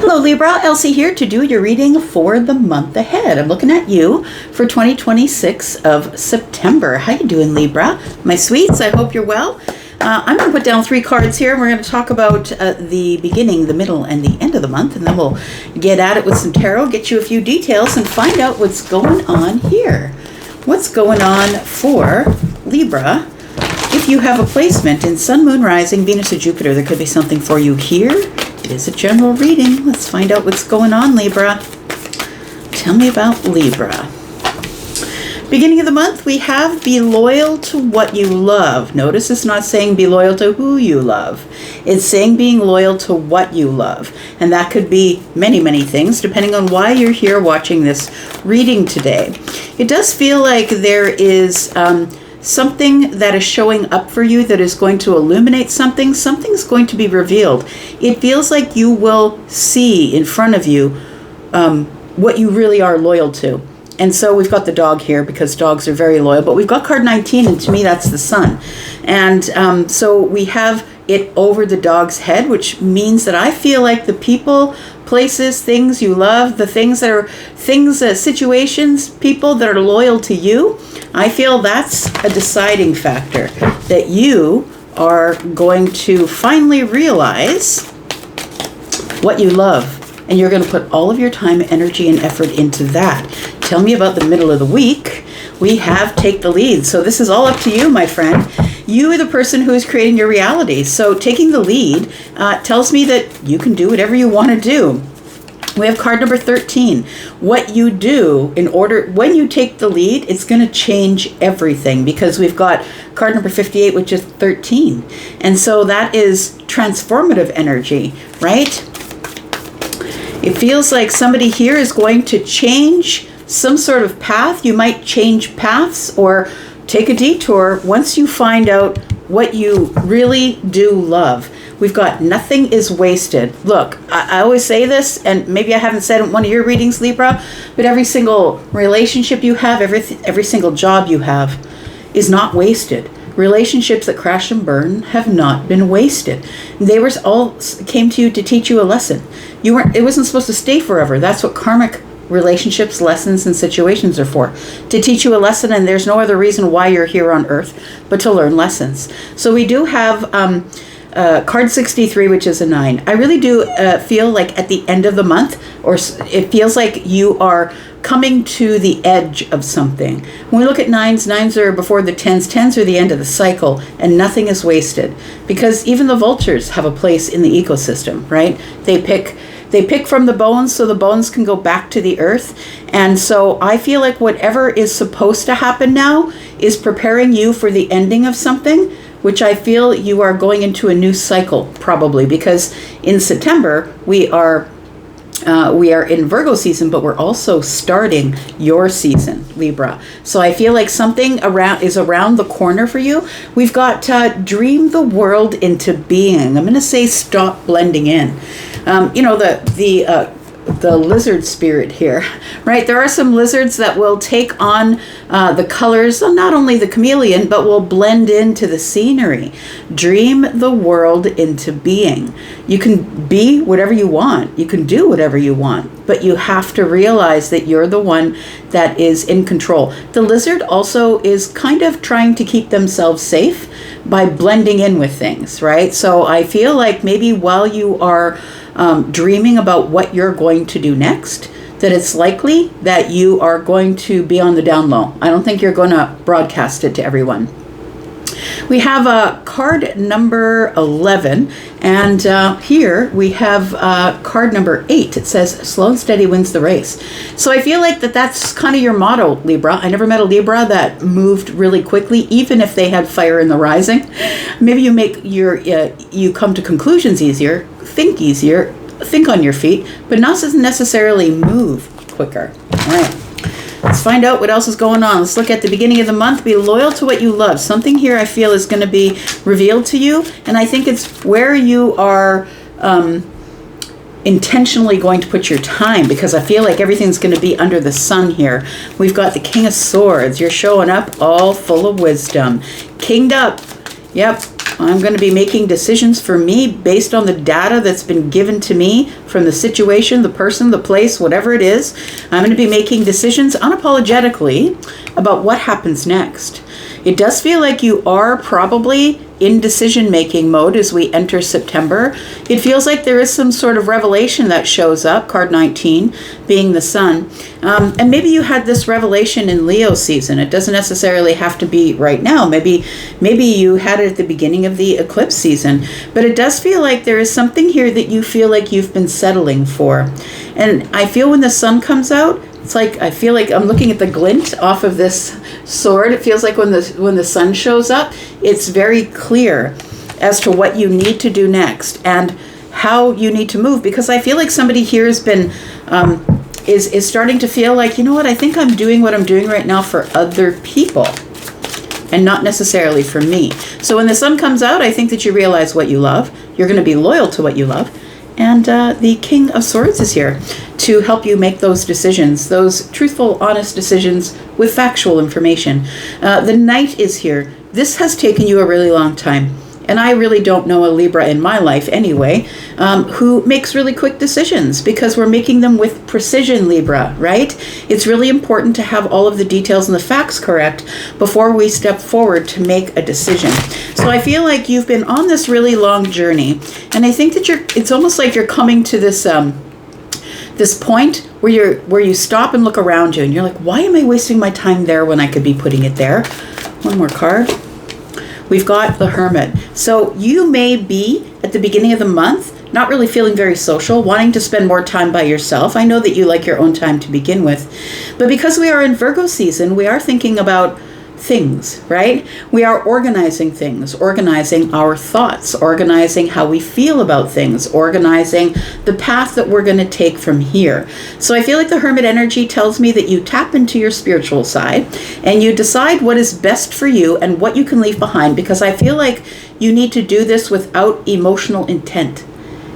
Hello Libra, Elsie here to do your reading for the month ahead. I'm looking at you for 2026 of September. How you doing, Libra? My sweets, I hope you're well. I'm going to put down 3 cards here, and we're going to talk about the beginning, the middle, and the end of the month, and then we'll get at it with some tarot, get you a few details, and find out what's going on here. What's going on for Libra? If you have a placement in Sun, Moon, Rising, Venus, or Jupiter, there could be something for you here. It is a general reading. Let's find out what's going on, Libra. Tell me about Libra. Beginning of the month, we have be loyal to what you love. Notice it's not saying be loyal to who you love. It's saying being loyal to what you love. And that could be many, many things, depending on why you're here watching this reading today. It does feel like there is something that is showing up for you that is going to illuminate something. Something's going to be revealed. It feels like you will see in front of you what you really are loyal to. And so we've got the dog here because dogs are very loyal, but we've got card 19, and to me that's the sun. And so we have it over the dog's head, which means that I feel like the people, places, things you love, the things that are situations, people that are loyal to you, I feel that's a deciding factor, that you are going to finally realize what you love. And you're going to put all of your time, energy, and effort into that. Tell me about the middle of the week. We have take the lead. So this is all up to you, my friend. You are the person who is creating your reality. So taking the lead tells me that you can do whatever you want to do. We have card number 13. What you do when you take the lead, it's going to change everything, because we've got card number 58, which is 13. And so that is transformative energy, right? It feels like somebody here is going to change some sort of path. You might change paths or take a detour once you find out what you really do love. We've got nothing is wasted. Look, I always say this, and maybe I haven't said it in one of your readings, Libra, but every single relationship you have, every single job you have is not wasted. Relationships that crash and burn have not been wasted. They were all came to you to teach you a lesson. It wasn't supposed to stay forever. That's what karmic relationships, lessons, and situations are for. To teach you a lesson, and there's no other reason why you're here on earth but to learn lessons. So we do have card 63, which is a 9. I really do feel like at the end of the month, or it feels like you are coming to the edge of something. When we look at 9s are before the 10s. 10s are the end of the cycle, and nothing is wasted, because even the vultures have a place in the ecosystem, right? They pick from the bones so the bones can go back to the earth. And so I feel like whatever is supposed to happen now is preparing you for the ending of something, which I feel you are going into a new cycle, probably, because in September we are in Virgo season, but we're also starting your season, Libra. So I feel like something is around the corner for you. We've got dream the world into being. I'm going to say stop blending in. The lizard spirit here, right? There are some lizards that will take on the colors of not only the chameleon, but will blend into the scenery. Dream the world into being. You can be whatever you want. You can do whatever you want, but you have to realize that you're the one that is in control. The lizard also is kind of trying to keep themselves safe by blending in with things, right? So I feel like maybe while you are dreaming about what you're going to do next, that it's likely that you are going to be on the down low. I don't think you're going to broadcast it to everyone. We have card number 11, and here we have card number 8. It says, slow and steady wins the race. So I feel like that's kind of your motto, Libra. I never met a Libra that moved really quickly, even if they had fire in the rising. Maybe you make you come to conclusions easier, think on your feet, but not necessarily move quicker. All right. Let's find out what else is going on. Let's look at the beginning of the month. Be loyal to what you love. Something here I feel is going to be revealed to you, and I think it's where you are intentionally going to put your time, because I feel like everything's going to be under the sun here. We've got the King of Swords. You're showing up all full of wisdom. Kinged up. Yep. I'm going to be making decisions for me based on the data that's been given to me from the situation, the person, the place, whatever it is. I'm going to be making decisions unapologetically about what happens next. It does feel like you are probably in decision-making mode as we enter September. It feels like there is some sort of revelation that shows up, card 19 being the sun. And maybe you had this revelation in Leo season. It doesn't necessarily have to be right now. Maybe you had it at the beginning of the eclipse season. But it does feel like there is something here that you feel like you've been settling for. And I feel when the sun comes out, it's like I feel like I'm looking at the glint off of this sword. It feels like when the sun shows up, it's very clear as to what you need to do next and how you need to move. Because I feel like somebody here has been is starting to feel like, you know what, I think I'm doing what I'm doing right now for other people and not necessarily for me. So when the sun comes out, I think that you realize what you love. You're going to be loyal to what you love. And the King of Swords is here to help you make those decisions, those truthful, honest decisions with factual information. The Knight is here. This has taken you a really long time. And I really don't know a Libra in my life anyway, who makes really quick decisions because we're making them with precision, Libra, right? It's really important to have all of the details and the facts correct before we step forward to make a decision. So I feel like you've been on this really long journey, and I think that it's almost like you're coming to this this point where you stop and look around you and you're like, why am I wasting my time there when I could be putting it there? One more card. We've got the Hermit. So you may be at the beginning of the month not really feeling very social, wanting to spend more time by yourself. I know that you like your own time to begin with. But because we are in Virgo season, we are thinking about things, right? We are organizing things, organizing our thoughts, organizing how we feel about things, organizing the path that we're going to take from here. So I feel like the Hermit energy tells me that you tap into your spiritual side and you decide what is best for you and what you can leave behind, because I feel like you need to do this without emotional intent.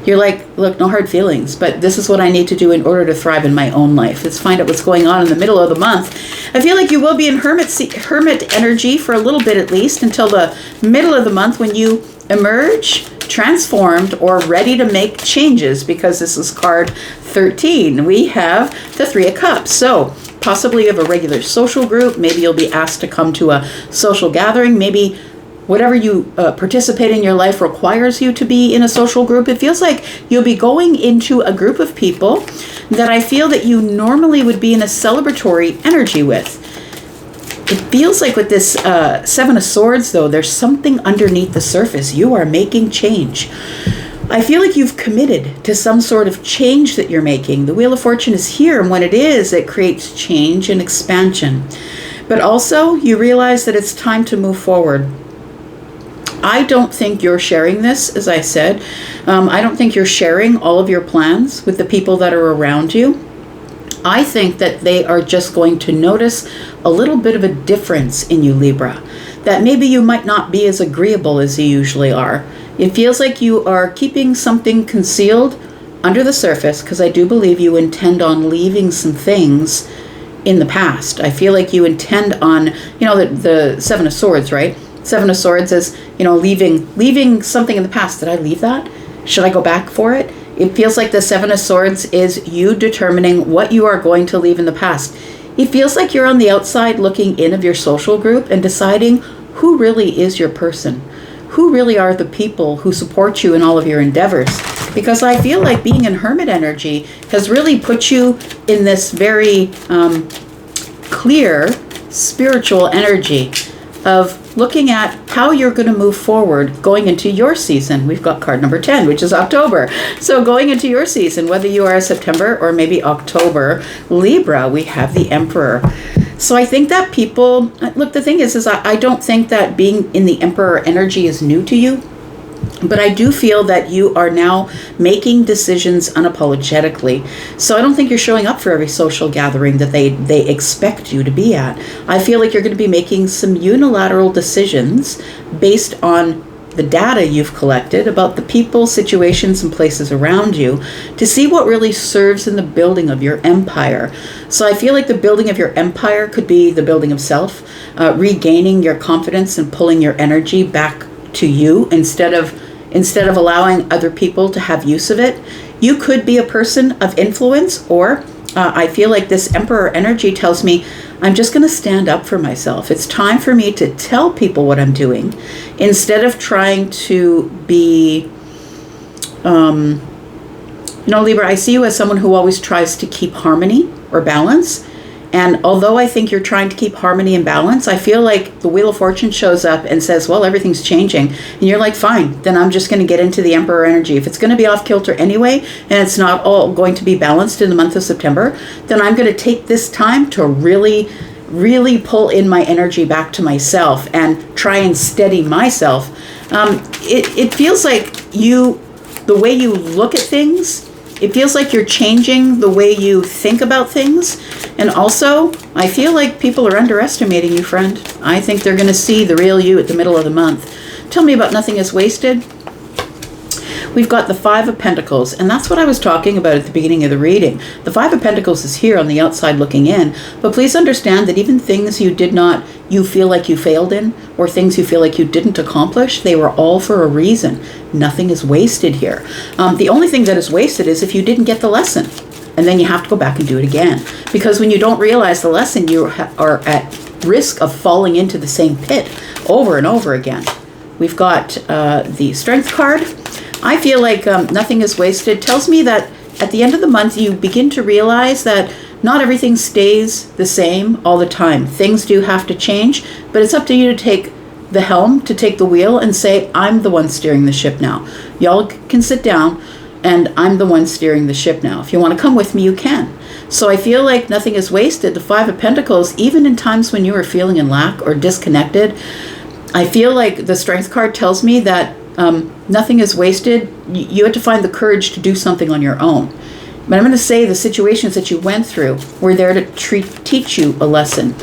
You're like, look, no hard feelings, but this is what I need to do in order to thrive in my own life. Let's find out what's going on in the middle of the month. I feel like you will be in hermit energy for a little bit at least until the middle of the month when you emerge transformed or ready to make changes, because this is card 13. We have the Three of Cups. So possibly you have a regular social group. Maybe you'll be asked to come to a social gathering. Maybe whatever you participate in your life requires you to be in a social group. It feels like you'll be going into a group of people that I feel that you normally would be in a celebratory energy with. It feels like with this Seven of Swords, though, there's something underneath the surface. You are making change. I feel like you've committed to some sort of change that you're making. The Wheel of Fortune is here, and when it is, it creates change and expansion. But also, you realize that it's time to move forward. I don't think you're sharing this, as I said. I don't think you're sharing all of your plans with the people that are around you. I think that they are just going to notice a little bit of a difference in you, Libra. That maybe you might not be as agreeable as you usually are. It feels like you are keeping something concealed under the surface, because I do believe you intend on leaving some things in the past. I feel like you intend on, the Seven of Swords, right? Seven of Swords is, leaving something in the past. Did I leave that? Should I go back for it? It feels like the Seven of Swords is you determining what you are going to leave in the past. It feels like you're on the outside looking in of your social group and deciding who really is your person. Who really are the people who support you in all of your endeavors? Because I feel like being in Hermit energy has really put you in this very clear spiritual energy of looking at how you're going to move forward going into your season. We've got card number 10, which is October. So going into your season, whether you are a September or maybe October Libra, we have the Emperor. So I think that people, look, the thing is I don't think that being in the Emperor energy is new to you. But I do feel that you are now making decisions unapologetically. So I don't think you're showing up for every social gathering that they expect you to be at. I feel like you're going to be making some unilateral decisions based on the data you've collected about the people, situations, and places around you to see what really serves in the building of your empire. So I feel like the building of your empire could be the building of self, regaining your confidence and pulling your energy back to you instead of allowing other people to have use of it. You could be a person of influence, or I feel like this Emperor energy tells me I'm just going to stand up for myself. It's time for me to tell people what I'm doing instead of trying to be, Libra, I see you as someone who always tries to keep harmony or balance. And although I think you're trying to keep harmony and balance, I feel like the Wheel of Fortune shows up and says, well, everything's changing. And you're like, fine, then I'm just going to get into the Emperor energy. If it's going to be off kilter anyway, and it's not all going to be balanced in the month of September, then I'm going to take this time to really, really pull in my energy back to myself and try and steady myself. It feels like the way you look at things, it feels like you're changing the way you think about things. And also, I feel like people are underestimating you, friend. I think they're going to see the real you at the middle of the month. Tell me about Nothing is Wasted. We've got the Five of Pentacles, and that's what I was talking about at the beginning of the reading. The Five of Pentacles is here on the outside looking in, but please understand that even things you feel like you failed in, or things you feel like you didn't accomplish, they were all for a reason. Nothing is wasted here. The only thing that is wasted is if you didn't get the lesson, and then you have to go back and do it again. Because when you don't realize the lesson, you are at risk of falling into the same pit over and over again. We've got the Strength card. I feel like Nothing is Wasted tells me that at the end of the month, you begin to realize that not everything stays the same all the time. Things do have to change, but it's up to you to take the helm, to take the wheel and say, I'm the one steering the ship now. Y'all can sit down and I'm the one steering the ship now. If you want to come with me, you can. So I feel like nothing is wasted. The Five of Pentacles, even in times when you are feeling in lack or disconnected, I feel like the Strength card tells me that nothing is wasted. You have to find the courage to do something on your own. But I'm going to say the situations that you went through were there to teach you a lesson.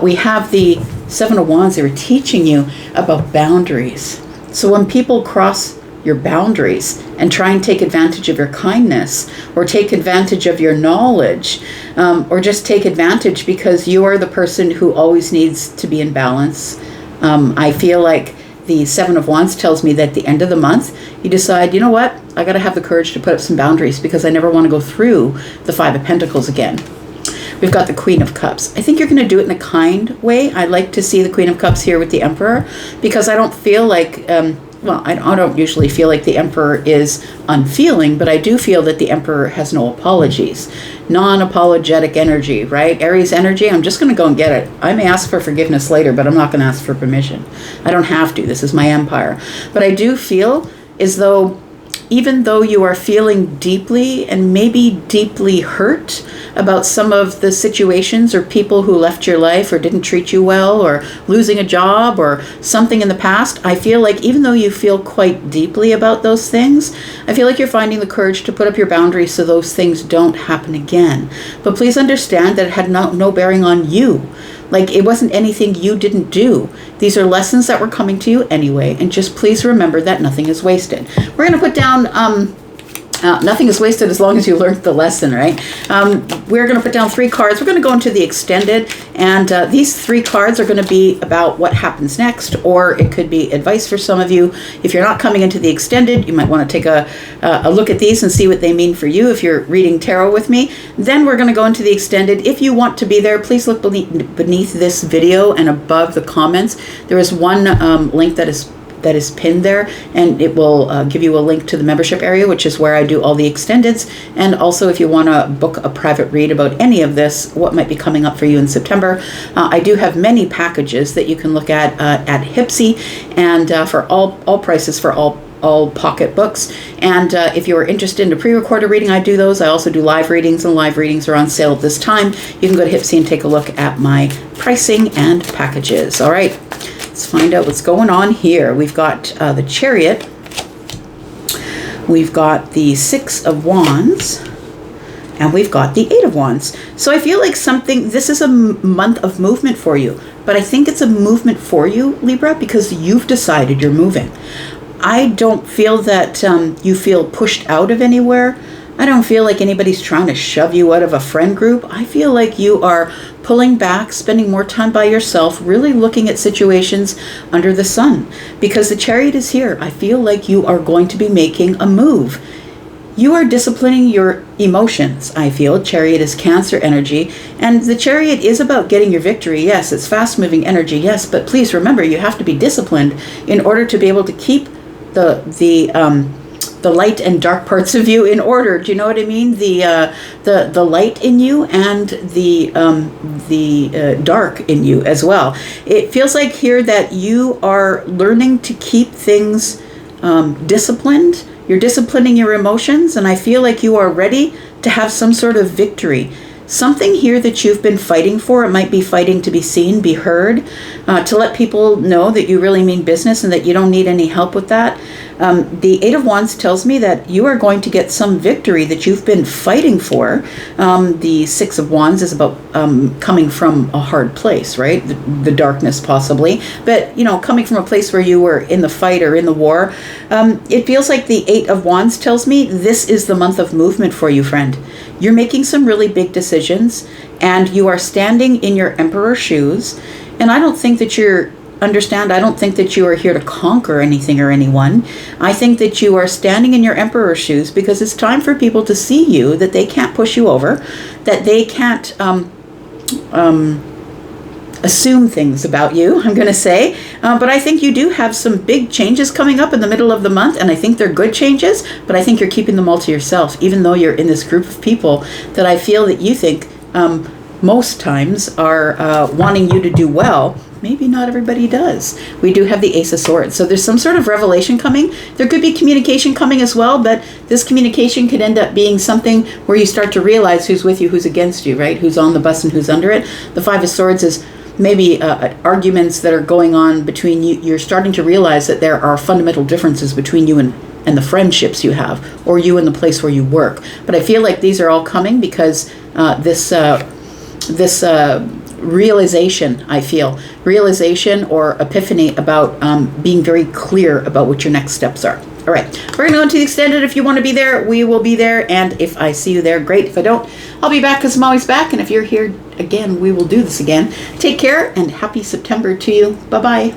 We have the Seven of Wands. They were teaching you about boundaries. So when people cross your boundaries and try and take advantage of your kindness, or take advantage of your knowledge, or just take advantage because you are the person who always needs to be in balance, I feel like the Seven of Wands tells me that at the end of the month, you decide, you know what, I got to have the courage to put up some boundaries because I never want to go through the Five of Pentacles again. We've got the Queen of Cups. I think you're going to do it in a kind way. I like to see the Queen of Cups here with the Emperor because I don't feel like, I don't usually feel like the Emperor is unfeeling, but I do feel that the Emperor has no apologies. Non-apologetic energy, right? Aries energy, I'm just going to go and get it. I may ask for forgiveness later, but I'm not going to ask for permission. I don't have to. This is my empire. But I do feel as though even though you are feeling deeply and maybe deeply hurt about some of the situations or people who left your life or didn't treat you well or losing a job or something in the past, I feel like even though you feel quite deeply about those things, I feel like you're finding the courage to put up your boundaries so those things don't happen again. But please understand that it had no bearing on you. Like, it wasn't anything you didn't do. These are lessons that were coming to you anyway. And just please remember that nothing is wasted. We're going to put down, nothing is wasted as long as you learned the lesson, right? We're going to put down 3 cards. We're going to go into the extended. And these 3 cards are going to be about what happens next. Or it could be advice for some of you. If you're not coming into the extended, you might want to take a look at these and see what they mean for you if you're reading tarot with me. Then we're going to go into the extended. If you want to be there, please look beneath this video and above the comments. There is one link that is pinned there, and it will give you a link to the membership area, which is where I do all the extendeds. And also, if you want to book a private read about any of this, what might be coming up for you in September, I do have many packages that you can look at Hypsee, and for all prices for all pocket books. And if you're interested in a pre-recorded reading, I do those. I also do live readings, and live readings are on sale at this time. You can go to Hypsee and take a look at my pricing and packages. All right. Let's find out what's going on here. We've got the Chariot. We've got the 6 of Wands. And we've got the 8 of Wands. So I feel like this is a month of movement for you. But I think it's a movement for you, Libra, because you've decided you're moving. I don't feel that you feel pushed out of anywhere. I don't feel like anybody's trying to shove you out of a friend group. I feel like you are pulling back, spending more time by yourself, really looking at situations under the sun. Because the Chariot is here. I feel like you are going to be making a move. You are disciplining your emotions, I feel. Chariot is Cancer energy. And the Chariot is about getting your victory. Yes, it's fast-moving energy. Yes, but please remember, you have to be disciplined in order to be able to keep the light and dark parts of you in order. Do you know what I mean? The light in you and the dark in you as well. It feels like here that you are learning to keep things disciplined. You're disciplining your emotions, and I feel like you are ready to have some sort of victory. Something here that you've been fighting for. It might be fighting to be seen, be heard, to let people know that you really mean business and that you don't need any help with that. The Eight of Wands tells me that you are going to get some victory that you've been fighting for. The Six of Wands is about coming from a hard place, right? The darkness possibly. But, you know, coming from a place where you were in the fight or in the war. It feels like the Eight of Wands tells me this is the month of movement for you, friend. You're making some really big decisions, and you are standing in your Emperor shoes. And I don't think that I don't think that you are here to conquer anything or anyone. I think that you are standing in your Emperor shoes because it's time for people to see you, that they can't push you over, that they can't assume things about you, I'm going to say. But I think you do have some big changes coming up in the middle of the month, and I think they're good changes, but I think you're keeping them all to yourself, even though you're in this group of people that I feel that you think most times are wanting you to do well. Maybe not everybody does. We do have the Ace of Swords. So there's some sort of revelation coming. There could be communication coming as well, but this communication could end up being something where you start to realize who's with you, who's against you, right? Who's on the bus and who's under it. The Five of Swords is maybe arguments that are going on between you. You're starting to realize that there are fundamental differences between you and the friendships you have, or you and the place where you work. But I feel like these are all coming because this realization, I feel, realization or epiphany about being very clear about what your next steps are. All right, we're going to go into the extended. If you want to be there, we will be there. And if I see you there, great. If I don't, I'll be back because I'm always back. And if you're here again, we will do this again. Take care and happy September to you. Bye-bye.